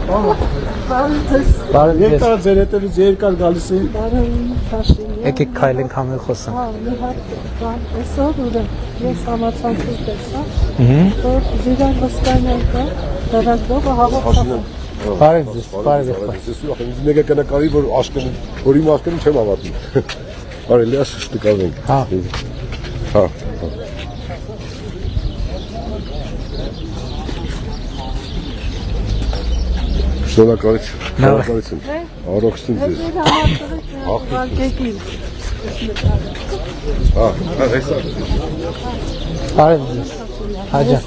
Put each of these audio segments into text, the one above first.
Բարև ձեզ։ Երկար ձեր հետևից երկար գալիս են։ Եկեք քայլենք համեղ խոսանք։ Այսօր ես համացանցում տեսա, որ Զիրան Մոսկվայան կա, դարակողը հավաքվում։ Բարև ձեզ, բարև եղբայր։ Ինձ մեկը կնկարի, որ աշկերին, որ իմ աշկերին չեմ հավատում։ Արելի է շտկալենք։ Հա։ Հա։ Շնորհակալություն։ Առողջություն ձեզ։ Հա, հեսա։ Բարև ձեզ։ Հաջա։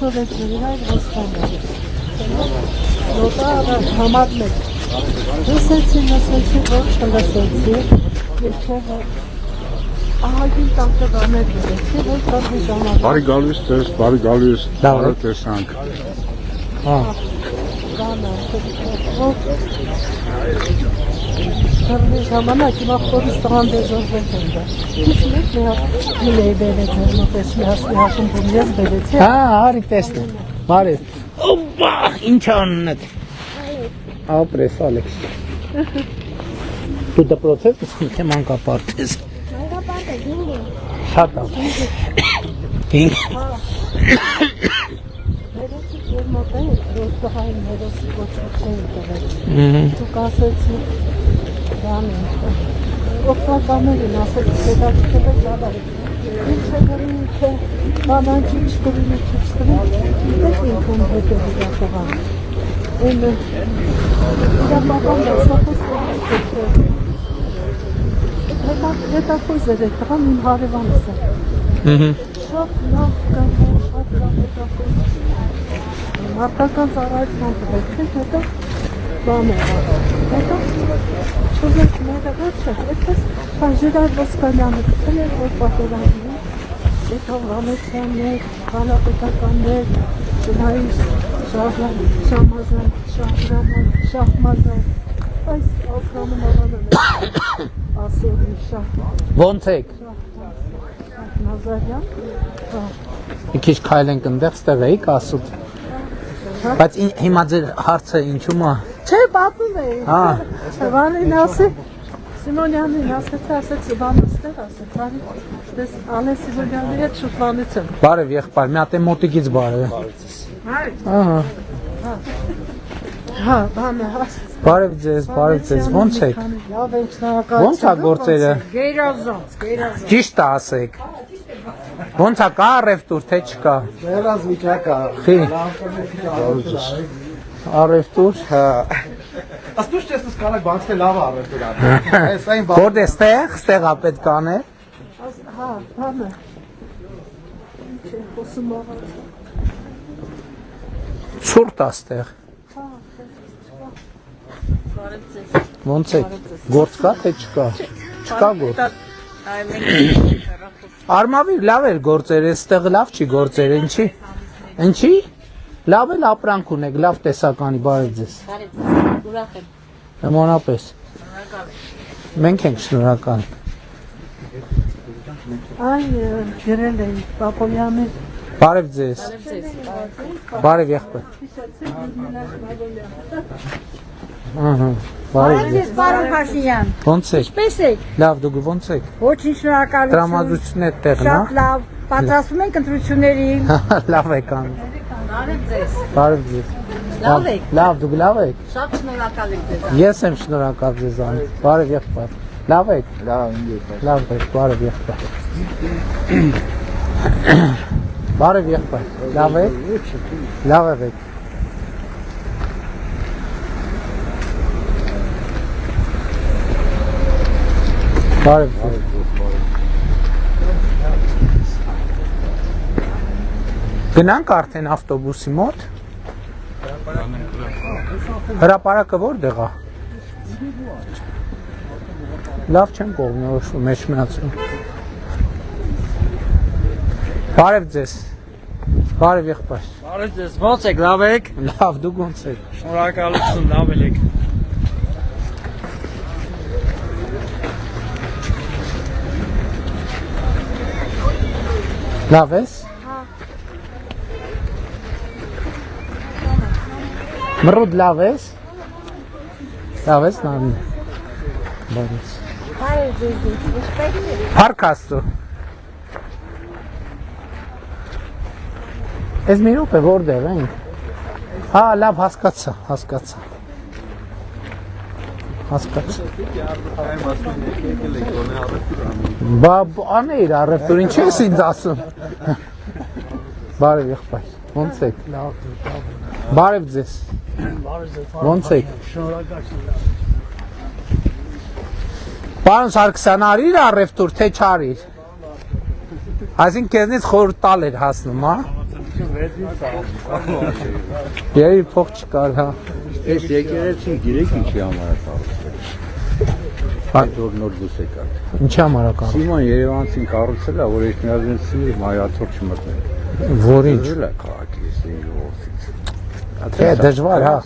Նոտա համարներ։ Լսեցի, ոչ չլսեցի։ Ահագին տանտղաներ գեցի, որ կարդի ժամանակ։ Բարի գալուս ձեզ, բարի գալուս։ Բարի տեսանք։ Հա։ Կարդի ժամանակ իմ ախորից տղան դեժորվեց են դա։ Ինչ մեկ մի հատ միլեի բերեց էր, մոտես մի հասնի հասում բում ես բերեցի։ Հա, արի տեսնեմ։ Բարև։ Օպա, ինչ անունդ։ Ապրես, Ալեքս։ Դու դպրոց ես ուսնում, թե մանկապարտ ես։ Մանկապարտ է, գինգ։ Շատ ավ։ Հինգ։ Ներեցի որ մոտեն, որ տղային ներոսի ոչություն տղել։ Դուք ասեցի, բան են, օգտականներին ասեցի, հետաքրքրել լավարի։ Ինչ է գրին, թե բանանքի չտրին, դեք ինքուն հետևի դա տղան։ Ինը, իրապական դասախոս հետաքույզ էր այդ տղան իմ հարևանս է։ Շատ լավ կամոր, շատ լավ հետաքույզ։ Մարդական ծառայության տվեցին, հետո բան է հետո չուզեց մերը ոչ է, այդպես Ժիրան Մոսկվայանը գցել էր, որ պատերազմի, հետո Ռամեսյաններ, հանրապետականներ, Շնայիս, Շահմազան, այս ասրանում ավանան է, ասորի շահ։ Ոնց եք։ Նազարյան, Մի քիչ քայլենք ընդեղ, ստեղ էիք ասուտ։ Բայց հիմա ձեր հարցը ինչու՞մ է։ Չէ, պատում էի։ Հա։ Վանին ասի, Սիմոնյանին ասեցի, բանը ստեղ ասեց, բարի, դες Ալեն Սիմոնյանի հետ շուտ վանից եմ։ Բարև եղբայր, մի հատ է մոտիկից բարև։ Ահա։ Հա, բանը ասեց։ Բարև ձեզ, ոնց եք։ Լավ ենք, շնորհակալություն։ Ոնց է գործերը։ Գերազանց։ Ճիշտ ասեք։ Ոնց է կա առևտուր, թե չկա։ Երազ վիճակա։ Խի։ Առևտուր։ Աստուց չես սկալակ բանցել լավ առևտուր ան։ Այս այն Որտե ստեղ է պետք անել։ Հա, բանը։ Ինչ է խոսում աղաց։ Ցուրտ է ստեղ։ Ոնց է։ Գործ կա թե չկա։ Չկա գործ։ Արմավիր լավ էր գործեր, այստեղ լավ չի գործեր, ինչի։ Լավ էլ ապրանք ունեք, լավ տեսականի, բարև ձեզ։ Ուրախ եմ։ Նմանապես։ Մենք ենք շնորհակալ։ Այն գրել էի Պապոյանի։ Բարև ձեզ։ Բարև եղբայր։ Ահա, բարև ձեզ։ Բարև Փաշինյան։ Ոնց եք։ Ինչպես եք։ Լավ, դուք ոնց եք։ Ոչինչ շնորհակալություն։ Տրամադրությունն է տեղն, Շատ լավ։ Պատրաստվում ենք ընտրությունների։ Լավ եք անում։ Բարև ձեզ։ Բարև ձեզ։ Լավ եք։ Լավ, դուք լավ եք։ Շատ շնորհակալ եմ ձեզ։ Ես եմ շնորհակալ ձեզանից։ Բարև եղբայր։ Լավ եք։ Լավ եք, բարև եղբայր։ Բարև եղբայր։ Լավ եք։ Լավ եք։ Բարև ձեզ։ Գնանք արդեն ավտոբուսի մոտ։ Հրապարակը որտեղ է։ Լավ չեմ կողմնորոշվում, մեջ մնացում։ Բարև ձեզ։ Բարև եղբայր։ Բարև ձեզ, ոնց եք, լավ եք։ Լավ, դուք ոնց եք։ Շնորհակալություն, լավ եք։ Լավ ես։ Մռուդ լավ ես։ Լավ ես նարին։ Բարես։ Բարև ձեզ, ինչպե՞ս եք։ Փառք Աստծո։ Ես մի րոպե որտեղ ենք։ Հա, լավ հասկացա։ Հասկացա։ Բա աներ առևտուր, ինչ ես ինձ ասում։ Բարև եղբայր, ոնց եք։ Բարև ձեզ։ Ոնց եք։ Պարոն Սարգսյան, արիր առևտուր, թե չարիր։ Այսինքն քեզնից խորհուրդ տալ էր հասնում, հա։ Երևի փող չկար, հա։ Այս եկեղեցին գիրեք ինչի համար է կառուցվել։ Այդ որ նոր դուս եկար։ Ինչի համար է կառուցվել։ Սիմոն Երևանցին կառուցել է, որ Էջմիածնցի մայաթոռ չմտներ։ Որինչ։ Դրել է քաղաքի ժողովրդից։ Թե դժվար, հա։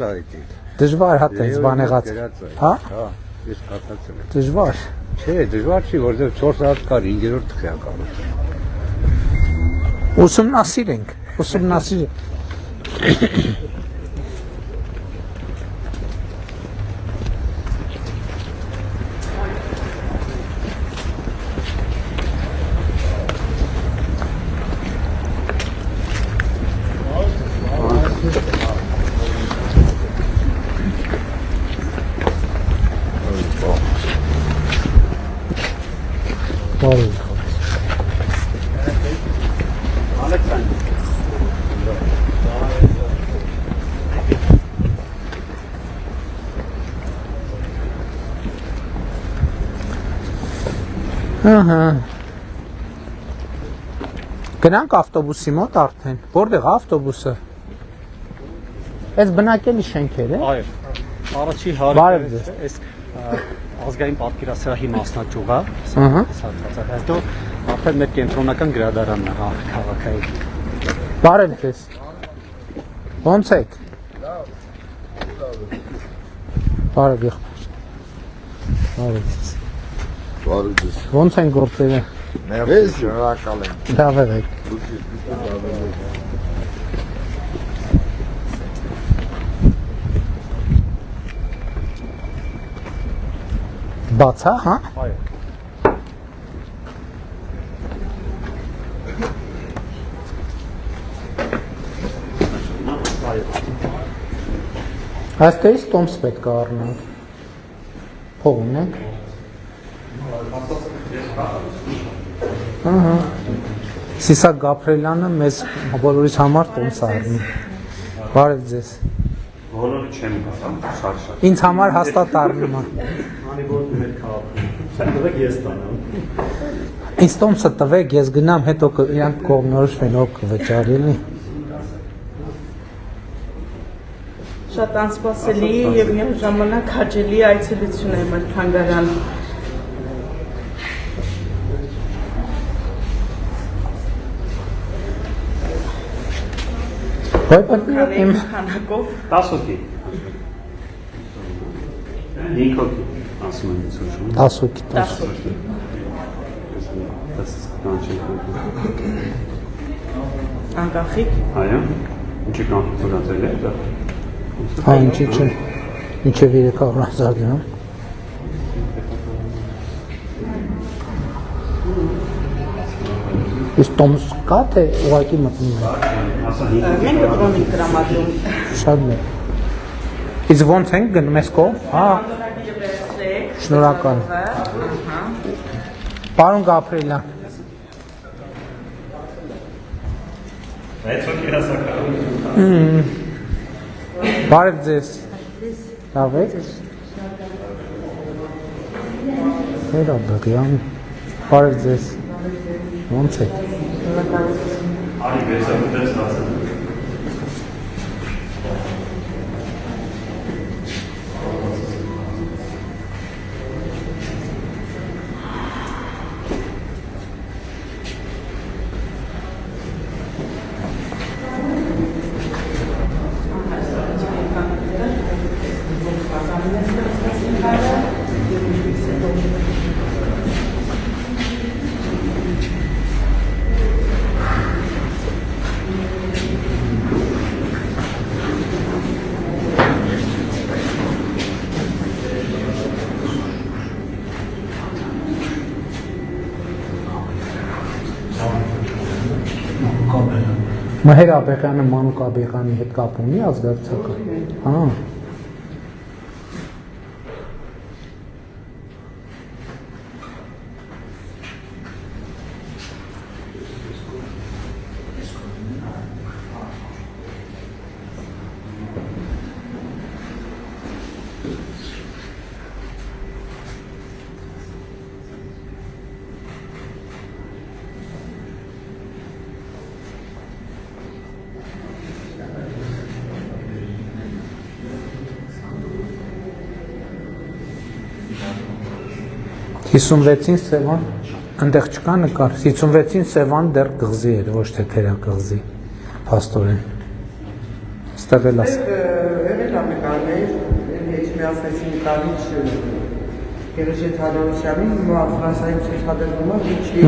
Դժվար հա տես բան եղած։ Հա։ Հա, ես կատացել եմ։ Դժվար։ Չէ, դժվար չի, որովհետև 4 հատ կար 5-րդ թղթի է կառուցել։ Ուսումնասիրենք։ Ահա։ Գնանք ավտոբուսի մոտ արդեն։ Որտեղ է ավտոբուսը։ Այս բնակելի շենքեր է։ Այո։ Առաջի Բարև հարցը ձեզ։ այս ազգային պատկերասրահի մասնաճյուղ է, Ահա։ հետո արդեն մեր կենտրոնական գրադարանն է քաղաքային։ Բարև ձեզ։ Ոնց եք։ Բարև եղբայր։ Բարև ձեզ։ Բարև ձեզ։ Ոնց են գործերը։ Ես շնորհակալ եմ։ Լավ եք։ Բաց է, հա։ Այո։ Այստեղից տոմս պետք է առնենք։ Փող ունենք։ Ահա։ Սիսակ Գաբրելյանը մեզ բոլորիս համար տոմս առնում։ Բարև ձեզ։ Բոլորը չեմ գտնում, շատ։ Ինձ համար հաստատ առնում է։ Անի որ մեր քաղաքում։ Սա դուք ես տանեմ։ Ինձ տոմսը տվեք, ես գնամ, հետո իրանք կողմնորոշվեն, ով կվճարի, էլի։ Շատ անսպասելի եւ միաժամանակ հաճելի այցելություն է մեր թանգարան։ Բայց իմ Քանակով 10 հոգի։ 5 հոգի։ Ասում եմ ցույց։ 10 հոգի 10 հոգի։ Անկախիկ։ Այո։ Ինչի կան ծրացել է դա։ Հա, ինչի՞ չէ։ Ինչև 300,000 դրամ։ Իսկ տոմս կա թե ուղղակի մտնում է։ Մենք դրոմի դրամատում։ Շատ մեկ։ Իսկ ոնց ենք գնում ես կողմ։ Հա, շնորհակալ։ Պարոն Գաբրելյան։ Բարև ձեզ։ Լավ եք։ Հերա բգյան։ Բարև ձեզ։ Ոնց եք։ Արի վեցը դες Մհեր Աբեղյանը Մանուկ Աբեղյանի հետ կապ ունի ազգակցական։ Հա։ Հիսունվեցին Սևան, ընդեղ չկա նկար, 56-ին Սևան դեռ կղզի էր, ոչ թե թերակղզի, փաստորեն, ստեղ էլ ասա։ Էվել ամեկաներ, հետ միասնեցին նկարիչ Գերեժե Թադևոսյանին, հիմա Ֆրանսիայում ցուցադրվում է Ռիչի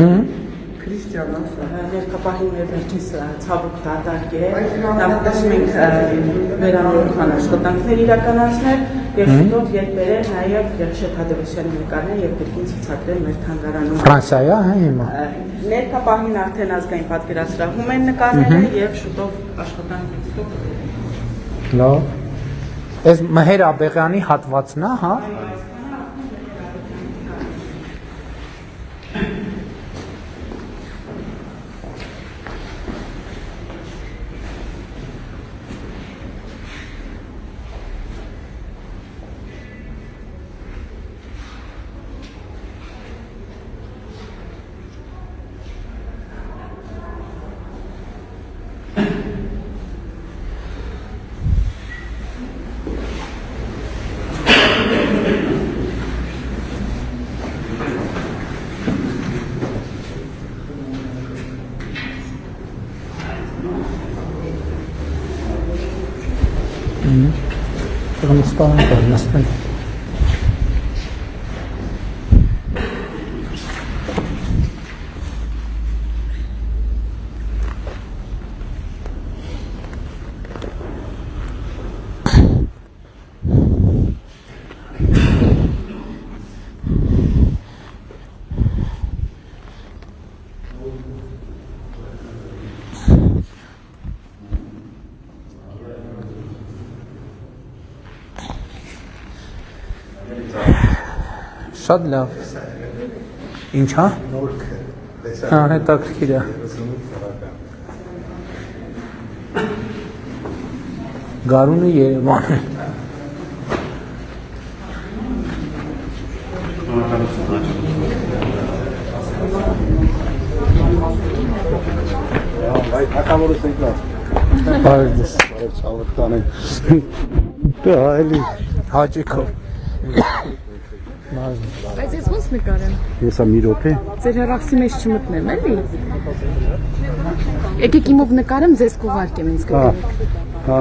Քրիստիան ասա։ Ներկապահին մեր վերջին ցավոք դատարկ է, նախատեսում ենք վերանորոգման աշխատանքներ իրականացնել եւ շուտով երբ բերել նաեւ Գերեժե Թադևոսյանի նկարները եւ գրքին ցուցադրել մեր թանգարանում։ Ֆրանսիայա, հա հիմա։ Ներկապահին արդեն ազգային պատկերասրահում են նկարները եւ շուտով աշխատանքներ։ Լավ։ Այս Մհեր Աբեղյանի հատվածն է, հա։ Նստել։ Շատ լավ։ Ինչ հա։ Հա, հետաքրքիր է։ Գարունը Երևան է։ Այդ հակավորս ենք լավ։ Բարևձեզ։ Բարև ցավոք տանեմ։ Դա էլի Հաճիկով։ Բայց ես ոնց նկարեմ։ Եսա մի րոպե։ Ձեր հեռախոսի մեջ չմտնեմ, էլի։ Եկեք իմով նկարեմ, ձեզ կուղարկեմ ինձ գրեք։ Հա։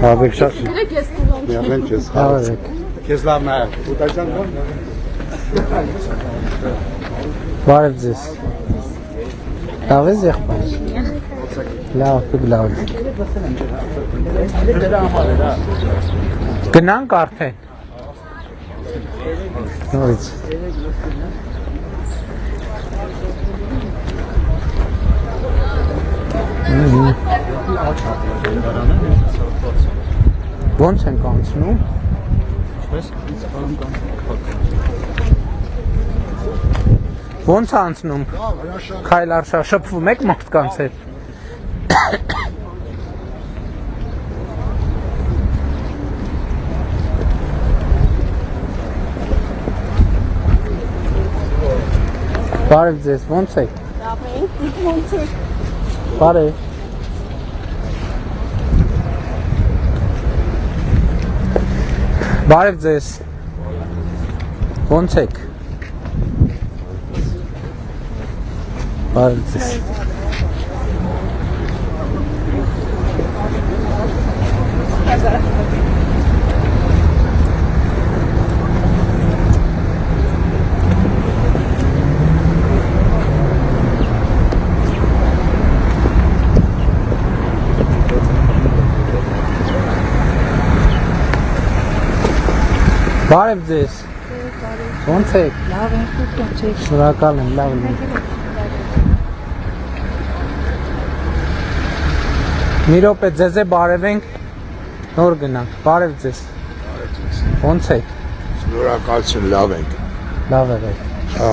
Հավեք շատ։ Գրեք ես կուղարկեմ։ Միայն չես հավեք։ Քեզ լավ նայ։ Ուտաջան կան։ Բարև ձեզ։ Լավ ես եղբայր։ Լավ, դուք լավ։ Գնանք արդեն։ Նորից։ Ոնց ենք անցնում։ Ոնց անցնում։ Քայլ արշա շփվում եք մարդկանց հետ։ Բարև ձեզ, ոնց եք։ Լավ ենք, ոնց եք։ Բարև։ Բարև ձեզ։ Ոնց եք։ Բարև ձեզ։ Բարև ձեզ։ Ոնց եք։ Լավ են դուք եք։ Շնորհակալ եմ, լավ եմ։ Մի րոպե ձեզ է բարևենք, նոր գնանք, բարև ձեզ։ Ոնց եք։ Շնորհակալություն, լավ ենք։ Լավ եք։ Հա։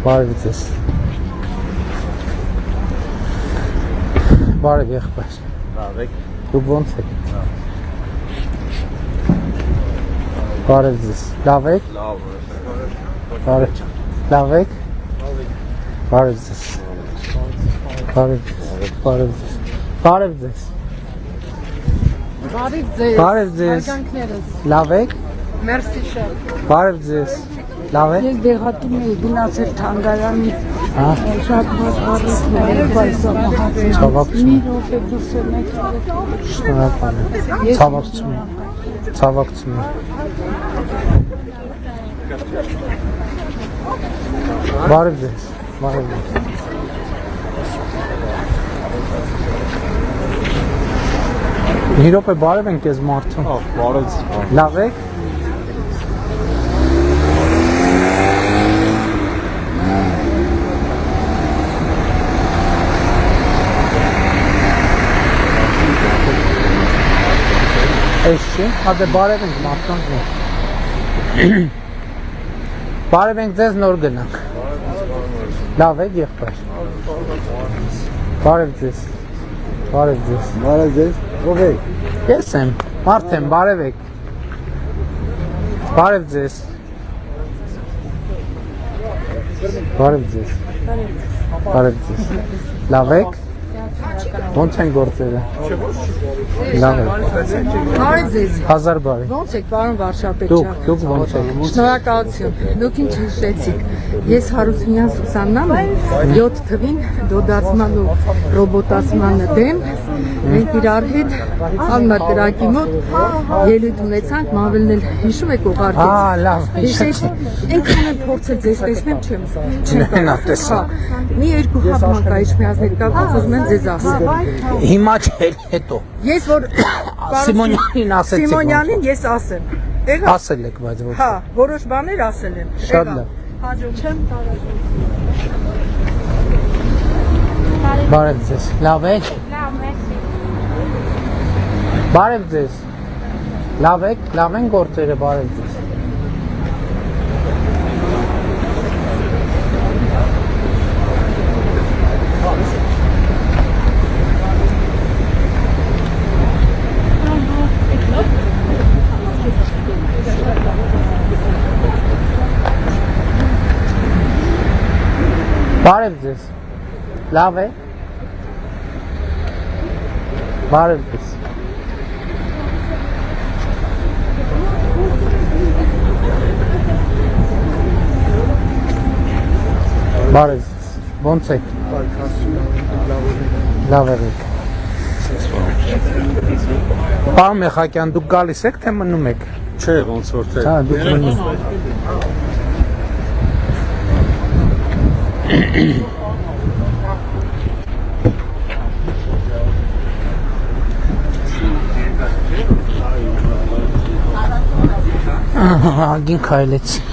Բարև ձեզ։ Բարև եղբայր։ Լավ եք։ Դուք ոնց եք։ Բարև ձեզ։ Լավ եք։ Լավ։ Բարև։ Լավ եք։ Բարև ձեզ։ Բարև ձեզ։ Բարև ձեզ։ Բարև ձեզ։ Բարև ձեզ։ Բարև ձեզ։ Արգանքներս։ Լավ եք։ Մերսի շատ։ Բարև ձեզ։ Լավ եք։ Ես դեղատում էի գնացել թանգարանի Հա։ շատ բաց առիթներ բայսամահացել։ Ցավակցում Մի եմ։ րոպե դուսել եք։ Շնորհակալ եմ։ Ցավակցում եմ։ Ցավակցում եմ։ Բարև ձեզ։ Բարև ձեզ։ Մի րոպե բարև ենք ես մարդուն։ Բարև։ Լավ եք։ Էս չի, հատե բարև ենք մարդկանց։ Բարև ենք ձեզ նոր գնանք։ Լավ եք եղբայր։ Բարև ձեզ։ Բարև ձեզ։ Բարև ձեզ։ Ո՞վ եք։ Ես եմ, մարդ եմ, բարև եք։ Բարև ձեզ։ Բարև ձեզ։ Բարև ձեզ։ Լավ եք։ Ոնց են գործերը։ Լավ եք։ Բարև ձեզ։ Հազար բարև։ Ոնց եք, պարոն վարչապետ։ Դուք ոնց եք։ Շնորհակալություն։ Դուք ինչ հիշեցիք։ Ես Հարությունյան Սուսաննան եմ, 7 թվին դոդացման ու ռոբոտացման դեմ։ Մենք իրար հետ անմատրակի մոտ ելույթ ունեցանք, մավելն էլ հիշում եք ուղարկեց։ Ահա, լավ։ Ինքն եմ փորձել ձեզ տեսնեմ, չեմ Չնա տեսա։ Մի երկու հատ մանկայից միազներ կապված ուզում եմ ձեզ ասել։ Հիմա չէ, հետո։ Ես որ Սիմոնյանին ասեցիք։ Սիմոնյանին ես ասեմ։ Եղա։ Ասել եք, բայց ոչ։ Հա, որոշ բաներ ասել եմ։ Շատ լավ։ Չեմ Բարև ձեզ։ Լավ եք։ Բարև ձեզ։ Լավ եք, լավ են գործերը, բարև ձեզ։ Բարև ձեզ։ Լավ է։ Բարև ձեզ։ Բարև ձեզ։ Ոնց եք։ Լավ եք։ Պարոն Մեխակյան, դուք գալիս եք, թե մնում եք։ Չէ, ոնց որ թե։ Հա, դուք մնում։ Ահա, գին քայլեց։